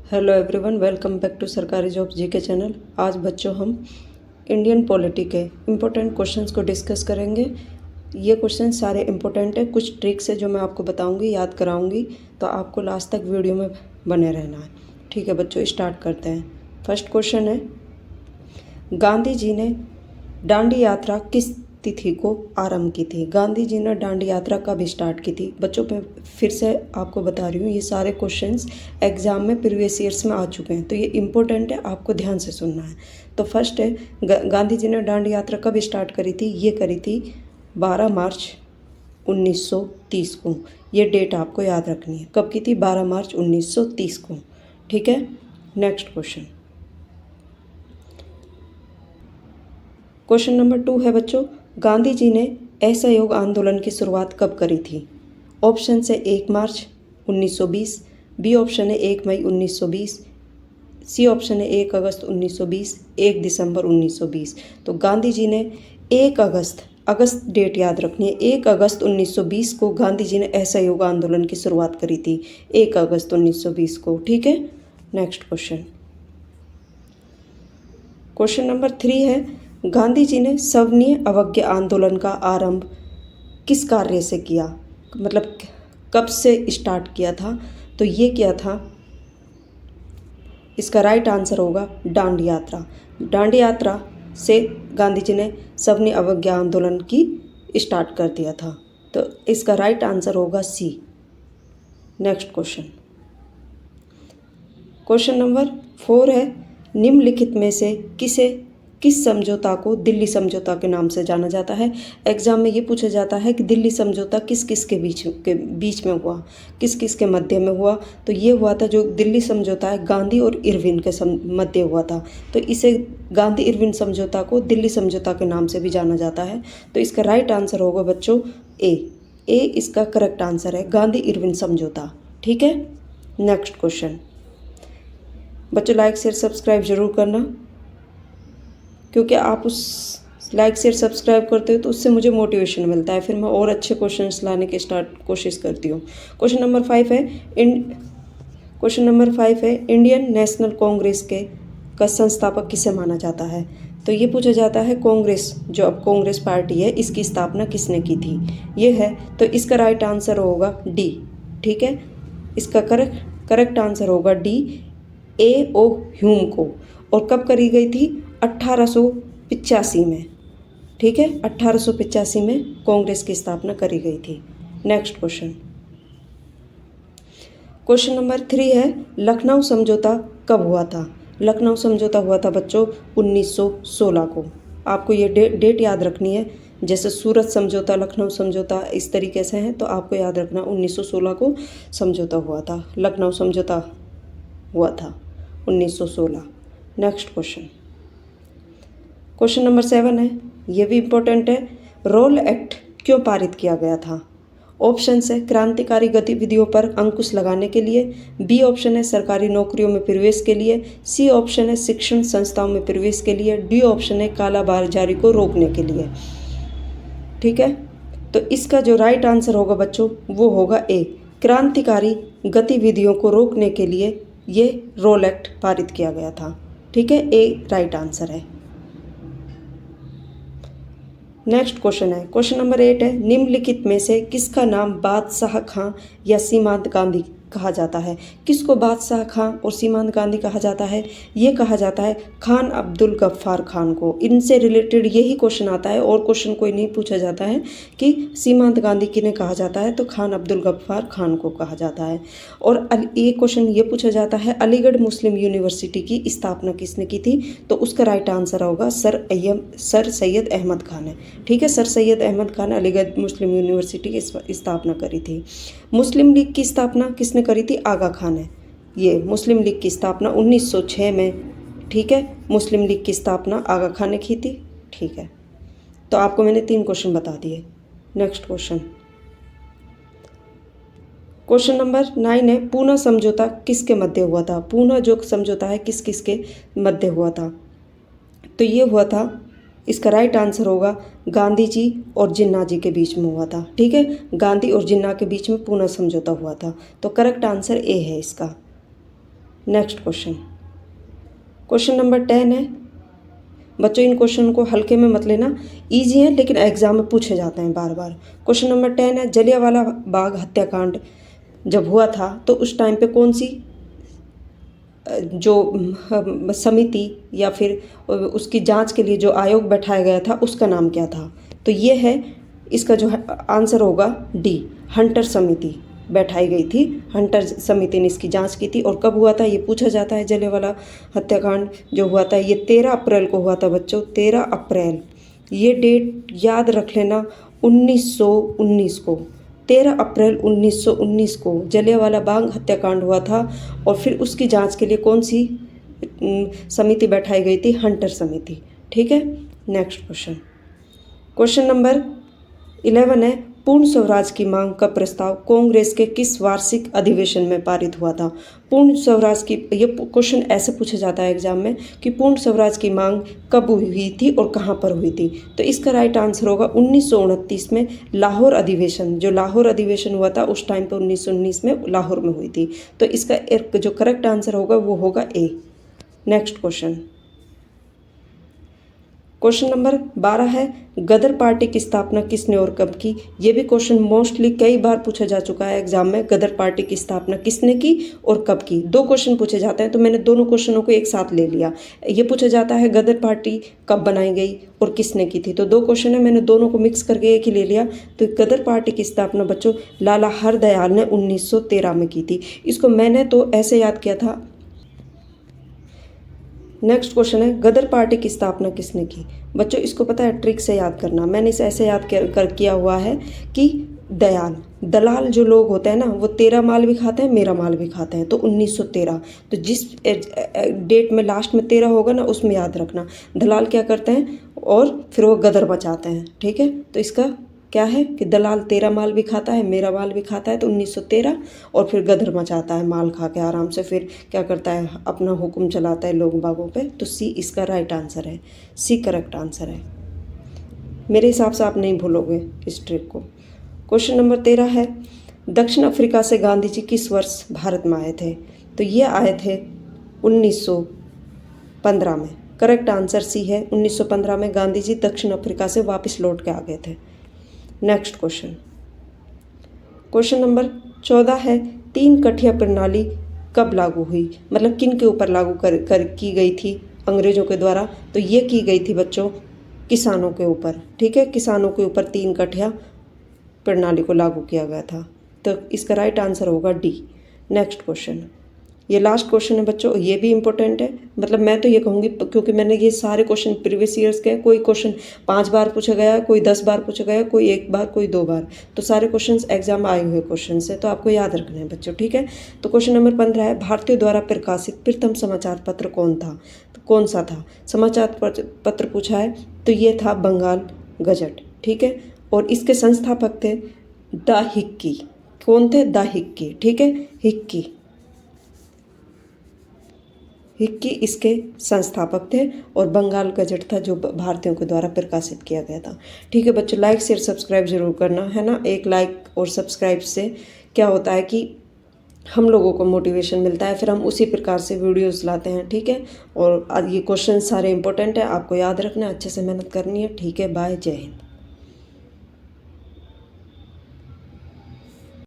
Hello everyone, welcome back to सरकारी job GK channel. आज बच्चों हम इंडियन पॉलिटी के इम्पोर्टेंट क्वेश्चंस को डिस्कस करेंगे। ये क्वेश्चन सारे इम्पोर्टेंट है, कुछ ट्रिक्स है जो मैं आपको बताऊंगी, याद कराऊंगी, तो आपको लास्ट तक वीडियो में बने रहना है। ठीक है बच्चों, स्टार्ट करते हैं। फर्स्ट क्वेश्चन है, गांधी जी ने दांडी यात्रा किस तिथि को आरंभ की थी? गांधी जी ने दांडी यात्रा कब स्टार्ट की थी? बच्चों मैं फिर से आपको बता रही हूँ, ये सारे क्वेश्चंस एग्जाम में प्रीवियस ईयर्स में आ चुके हैं, तो ये इम्पोर्टेंट है, आपको ध्यान से सुनना है। तो फर्स्ट है, गांधी जी ने दांडी यात्रा कब स्टार्ट करी थी? ये करी थी 12 मार्च 1930 को। ये डेट आपको याद रखनी है, कब की थी? 12 मार्च 1930 को। ठीक है, नेक्स्ट क्वेश्चन। क्वेश्चन नंबर 2 है बच्चों, गांधी जी ने असहयोग आंदोलन की शुरुआत कब करी थी? ऑप्शन है 1 मार्च 1920, बी ऑप्शन है 1 मई 1920, सी ऑप्शन है 1 अगस्त 1920, 1 दिसंबर 1920। तो गांधी जी ने 1 अगस्त डेट याद रखनी है, 1 अगस्त 1920 को गांधी जी ने असहयोग आंदोलन की शुरुआत करी थी, 1 अगस्त 1920 को। ठीक है, नेक्स्ट क्वेश्चन। क्वेश्चन नंबर 3 है, गांधी जी ने सवर्णीय अवज्ञा आंदोलन का आरंभ किस कार्य से किया? मतलब कब से स्टार्ट किया था? तो ये किया था, इसका राइट आंसर होगा दांडी यात्रा। दांडी यात्रा से गांधी जी ने सवर्णीय अवज्ञा आंदोलन की स्टार्ट कर दिया था, तो इसका राइट आंसर होगा C. Next question. Question number 4 है, निम्नलिखित में से किस समझौता को दिल्ली समझौता के नाम से जाना जाता है? एग्जाम में ये पूछा जाता है कि दिल्ली समझौता किस किस के बीच में हुआ, किस किस के मध्य में हुआ? तो ये हुआ था, जो दिल्ली समझौता है, गांधी और इरविन के मध्य हुआ था, तो इसे गांधी इरविन समझौता को दिल्ली समझौता के नाम से भी जाना जाता है। तो इसका राइट आंसर होगा बच्चों ए इसका करेक्ट आंसर है, गांधी इरविन समझौता। ठीक है, नेक्स्ट क्वेश्चन। बच्चों लाइक शेयर सब्सक्राइब जरूर करना, क्योंकि आप उस लाइक शेयर सब्सक्राइब करते हो तो उससे मुझे मोटिवेशन मिलता है, फिर मैं और अच्छे क्वेश्चंस लाने की कोशिश करती हूँ। क्वेश्चन नंबर 5 है, इंडियन नेशनल कांग्रेस का संस्थापक किसे माना जाता है? तो ये पूछा जाता है, कांग्रेस जो अब कांग्रेस पार्टी है, इसकी स्थापना किसने की थी? ये है, तो इसका राइट आंसर होगा डी। ठीक है, इसका करेक्ट आंसर होगा डी, A.O. ह्यूम को। और कब करी गई थी? 1885 में। ठीक है, 1885 में कांग्रेस की स्थापना करी गई थी। Next question. क्वेश्चन नंबर 3 है, लखनऊ समझौता कब हुआ था? लखनऊ समझौता हुआ था बच्चों 1916 को। आपको ये डेट याद रखनी है, जैसे सूरत समझौता, लखनऊ समझौता इस तरीके से हैं, तो आपको याद रखना 1916 को समझौता हुआ था, लखनऊ समझौता हुआ था 1916। Next question. क्वेश्चन नंबर 7 है, ये भी इम्पोर्टेंट है, रोल एक्ट क्यों पारित किया गया था? ऑप्शन है क्रांतिकारी गतिविधियों पर अंकुश लगाने के लिए, बी ऑप्शन है सरकारी नौकरियों में प्रवेश के लिए, सी ऑप्शन है शिक्षण संस्थाओं में प्रवेश के लिए, डी ऑप्शन है कालाबाजारी को रोकने के लिए। ठीक है, तो इसका जो राइट आंसर होगा बच्चों वो होगा ए, क्रांतिकारी गतिविधियों को रोकने के लिए ये रोल एक्ट पारित किया गया था। ठीक है, ए राइट आंसर है। नेक्स्ट क्वेश्चन है, क्वेश्चन नंबर 8 है, निम्नलिखित में से किसका नाम बादशाह खां या सीमांत गांधी कहा जाता है? किसको बादशाह खां और सीमांत गांधी कहा जाता है? ये कहा जाता है खान अब्दुल गफ्फार खान को। इनसे रिलेटेड यही क्वेश्चन आता है, और क्वेश्चन कोई नहीं पूछा जाता है कि सीमांत गांधी किन्हें कहा जाता है, तो खान अब्दुल गफ्फार खान को कहा जाता है। और ये क्वेश्चन ये पूछा जाता है, अलीगढ़ मुस्लिम यूनिवर्सिटी की स्थापना किसने की थी? तो उसका राइट आंसर होगा सर सैयद अहमद खान है। ठीक है, सर सैयद अहमद खान अलीगढ़ मुस्लिम यूनिवर्सिटी की स्थापना करी थी। मुस्लिम लीग की स्थापना किसने करी थी? आगा खान है। ये मुस्लिम लीग की स्थापना 1906 में, ठीक है, मुस्लिम लीग की स्थापना आगा खान ने की थी। ठीक है, तो आपको मैंने 3 क्वेश्चन बता दिए। Next question. क्वेश्चन नंबर 9 है, पूना समझौता किसके मध्य हुआ था? पूना जो समझौता है किस किस के मध्य हुआ था? तो ये हुआ था, इसका राइट आंसर होगा गांधी जी और जिन्ना जी के बीच में हुआ था। ठीक है, गांधी और जिन्ना के बीच में पूना समझौता हुआ था, तो करेक्ट आंसर ए है इसका। नेक्स्ट क्वेश्चन, क्वेश्चन नंबर 10 है बच्चों। इन क्वेश्चन को हल्के में मत लेना, इजी है लेकिन एग्जाम में पूछे जाते हैं बार बार। क्वेश्चन नंबर 10 है, जलियांवाला बाग हत्याकांड जब हुआ था तो उस टाइम पे कौन सी जो समिति या फिर उसकी जांच के लिए जो आयोग बैठाया गया था उसका नाम क्या था? तो ये है इसका जो आंसर होगा डी, हंटर समिति बैठाई गई थी। हंटर समिति ने इसकी जांच की थी। और कब हुआ था ये पूछा जाता है। जलियांवाला हत्याकांड जो हुआ था ये 13 अप्रैल को हुआ था बच्चों, 13 अप्रैल। ये डेट याद रख लेना, 1919 को, 13 अप्रैल 1919 को जलियांवाला बाग हत्याकांड हुआ था। और फिर उसकी जांच के लिए कौन सी समिति बैठाई गई थी? हंटर समिति। ठीक है, नेक्स्ट क्वेश्चन, क्वेश्चन नंबर 11 है, पूर्ण स्वराज की मांग का प्रस्ताव कांग्रेस के किस वार्षिक अधिवेशन में पारित हुआ था? पूर्ण स्वराज की, ये क्वेश्चन ऐसे पूछा जाता है एग्जाम में कि पूर्ण स्वराज की मांग कब हुई थी और कहाँ पर हुई थी? तो इसका राइट आंसर होगा 1929 में लाहौर अधिवेशन। जो लाहौर अधिवेशन हुआ था उस टाइम पर 1919 में लाहौर में हुई थी। तो इसका एक जो करेक्ट आंसर होगा वो होगा ए। नेक्स्ट क्वेश्चन, क्वेश्चन नंबर 12 है, गदर पार्टी की स्थापना किसने और कब की? ये भी क्वेश्चन मोस्टली कई बार पूछा जा चुका है एग्जाम में। गदर पार्टी की स्थापना किसने की और कब की? 2 क्वेश्चन पूछे जाते हैं तो मैंने दोनों क्वेश्चनों को एक साथ ले लिया। ये पूछा जाता है गदर पार्टी कब बनाई गई और किसने की थी, तो 2 क्वेश्चन है, मैंने दोनों को मिक्स करके एक ही ले लिया। तो गदर पार्टी की स्थापना बच्चों लाला हरदयाल ने 1913 में की थी। इसको मैंने तो ऐसे याद किया था। नेक्स्ट क्वेश्चन है, गदर पार्टी की स्थापना किसने की? बच्चों इसको पता है ट्रिक से याद करना, मैंने इसे ऐसे याद किया हुआ है कि दलाल जो लोग होते हैं ना वो तेरा माल भी खाते हैं, मेरा माल भी खाते हैं। तो 1913, तो जिस डेट में लास्ट में 13 होगा ना उसमें याद रखना दलाल क्या करते हैं और फिर वो गदर मचाते हैं। ठीक है, तो इसका क्या है कि दलाल तेरा माल भी खाता है, मेरा माल भी खाता है, तो 1913, और फिर गदर मचाता है माल खा के आराम से, फिर क्या करता है अपना हुक्म चलाता है लोग बागों पे। तो सी इसका राइट आंसर है, सी करेक्ट आंसर है। मेरे हिसाब से आप नहीं भूलोगे इस ट्रिक को। क्वेश्चन नंबर 13 है, दक्षिण अफ्रीका से गांधी जी किस वर्ष भारत में आए थे? तो ये आए थे 1915 में। करेक्ट आंसर सी है, 1915 में गांधी जी दक्षिण अफ्रीका से वापस लौट के आ गए थे। नेक्स्ट क्वेश्चन, क्वेश्चन नंबर 14 है, 3 कठिया प्रणाली कब लागू हुई? मतलब किन के ऊपर लागू की गई थी अंग्रेजों के द्वारा? तो ये की गई थी बच्चों किसानों के ऊपर। ठीक है, किसानों के ऊपर 3 कठिया प्रणाली को लागू किया गया था। तो इसका राइट आंसर होगा डी। नेक्स्ट क्वेश्चन, ये लास्ट क्वेश्चन है बच्चों, ये भी इंपॉर्टेंट है। मतलब मैं तो ये कहूँगी क्योंकि मैंने ये सारे क्वेश्चन प्रीवियस ईयर्स के, कोई क्वेश्चन 5 बार पूछा गया, कोई 10 बार पूछा गया, कोई 1 बार, कोई 2 बार, तो सारे क्वेश्चन एग्जाम आए हुए क्वेश्चन है, तो आपको याद रखना है बच्चों। ठीक है, तो क्वेश्चन नंबर 15 है, भारतीयों द्वारा प्रकाशित प्रथम समाचार पत्र कौन था? तो कौन सा था समाचार पत्र पूछा है? तो ये था बंगाल गजट। ठीक है, और इसके संस्थापक थे द हिक्की। कौन थे? The Hickey. ठीक है, हिक्की इसके संस्थापक थे, और बंगाल गजट था जो भारतीयों के द्वारा प्रकाशित किया गया था। ठीक है बच्चों, लाइक शेयर सब्सक्राइब जरूर करना है ना। एक लाइक और सब्सक्राइब से क्या होता है कि हम लोगों को मोटिवेशन मिलता है, फिर हम उसी प्रकार से वीडियोस लाते हैं। ठीक है, और ये क्वेश्चन सारे इंपॉर्टेंट है, आपको याद रखना है, अच्छे से मेहनत करनी है। ठीक है, बाय, जय हिंद।